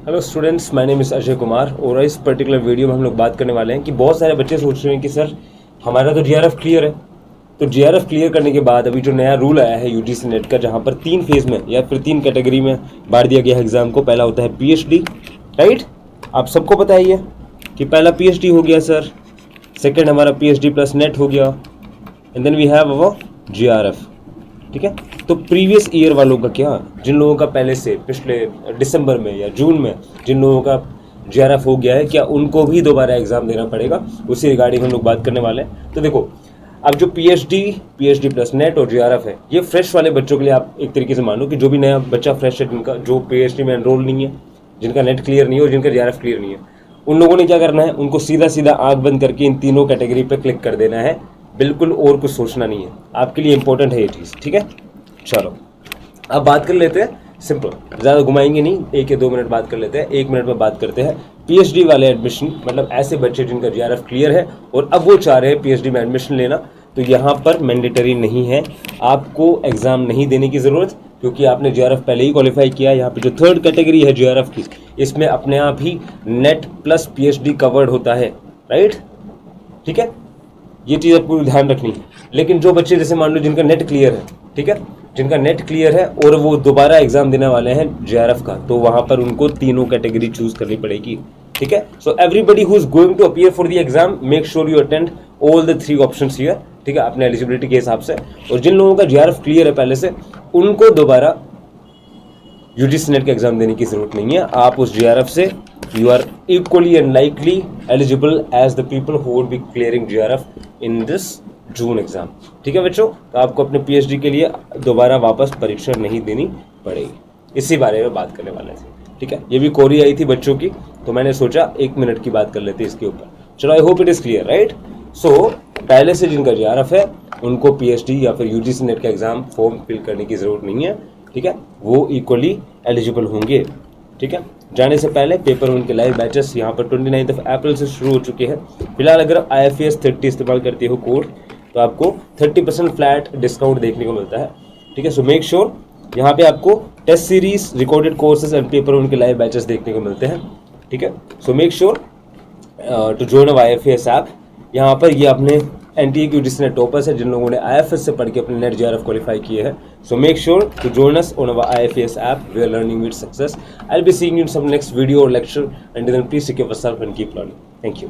Hello students, my name is Ajay Kumar और इस particular video में हम लोग बात करने वाले हैं कि बहुत सारे बच्चे सोच रहे हैं कि सर हमारा तो जीआरएफ क्लियर है। तो जीआरएफ क्लियर करने के बाद अभी जो नया रूल आया है यूजीसी नेट का, जहां पर 3 फेज में या फिर 3 कैटेगरी में बांट दिया गया है एग्जाम को। पहला होता है पीएचडी, राइट, आप सबको पता ही है कि पहला पीएचडी हो गया सर, सेकेंड हमारा पीएचडी प्लस नेट हो गया, and then we have our JRF. ठीक है, तो प्रीवियस ईयर वालों का क्या, जिन लोगों का पहले से पिछले दिसंबर में या जून में जिन लोगों का जीआरएफ हो गया है, क्या उनको भी दोबारा एग्जाम देना पड़ेगा, उसी रिगार्डिंग हम लोग बात करने वाले हैं। तो देखो, अब जो पीएचडी प्लस नेट और जीआरएफ है, ये फ्रेश वाले बच्चों के लिए आप एक तरीके से मानो कि जो भी नया बच्चा फ्रेश है, जिनका जो पीएचडी में एनरोल नहीं है, जिनका नेट क्लियर नहीं है और जिनका जीआरएफ क्लियर नहीं है, उन लोगों ने क्या करना है, उनको सीधा सीधा आंख बंद करके इन तीनों कैटेगरी पे क्लिक कर देना है। बिल्कुल और कुछ सोचना नहीं है, आपके लिए इंपॉर्टेंट है ये चीज़। ठीक है, चलो अब बात कर लेते हैं, सिंपल, ज़्यादा घुमाएंगे नहीं, 1 या 2 मिनट बात कर लेते हैं। 1 मिनट में बात करते हैं पीएचडी वाले एडमिशन, मतलब ऐसे बच्चे जिनका जीआरएफ क्लियर है और अब वो चाह रहे हैं पीएचडी में एडमिशन लेना। तो यहाँ पर मैंडेटरी नहीं है, आपको एग्ज़ाम नहीं देने की ज़रूरत, क्योंकि आपने जीआरएफ पहले ही क्वालिफाई किया। यहाँ पे जो 3rd कैटेगरी है जीआरएफ की, इसमें अपने आप ही नेट प्लस पीएचडी कवर्ड होता है, राइट। ठीक है, ये चीज़ आपको ध्यान रखनी है। लेकिन जो बच्चे जैसे मान लो जिनका नेट क्लियर है, ठीक है, जिनका नेट क्लियर है और वो दोबारा एग्जाम देने वाले हैं जीआरएफ का, तो वहां पर उनको तीनों कैटेगरी चूज करनी पड़ेगी। ठीक है, so everybody who is going to appear for the exam, make sure you attend all the 3 options here. ठीक है, अपने एलिजिबिलिटी के हिसाब से। और जिन लोगों का जीआरएफ क्लियर है पहले से, उनको दोबारा यूजीसी नेट का एग्जाम देने की जरूरत नहीं है। आप उस जीआरएफ से you are equally and likely eligible as the people who would be clearing JRF in this June exam. ठीक है बच्चों, तो आपको अपने पीएचडी के लिए दोबारा वापस परीक्षा नहीं देनी पड़ेगी। इसी बारे में बात करने वाले थे। ठीक है, ये भी कोरी आई थी बच्चों की, तो मैंने सोचा 1 मिनट की बात कर लेते इसके ऊपर। चलो, I hope it is clear, right. So पहले से जिनका जीआरएफ है, उनको पीएचडी या फिर यूजीसी नेट का एग्जाम फॉर्म फिल करने की जरूरत नहीं है। ठीक है, वो इक्वली एलिजिबल होंगे। ठीक है, जाने से पहले पेपर उनके लाइव बैचेस यहाँ पर 29 अप्रैल से शुरू हो चुके हैं। फिलहाल अगर IFAS 30 इस्तेमाल करते हो कोड, तो आपको 30% फ्लैट डिस्काउंट देखने को मिलता है। ठीक है, सो मेक श्योर, यहाँ पे आपको test series, recorded courses and paper उनके लाइव बैचेस देखने को मिलते हैं। ठीक है, so make sure to join our IFAS app. यहाँ पर ये अपने NTA की यूजीसी नेट टॉपर्स है, जिन लोगों ने IFAS से पढ़ के अपने नेट जीआरएफ क्वालिफाई किए हैं। So make sure to join us on our IFAS app, where learning meets success. I will be seeing you in some next video और lecture, and then please take care of yourself and keep learning. Thank you.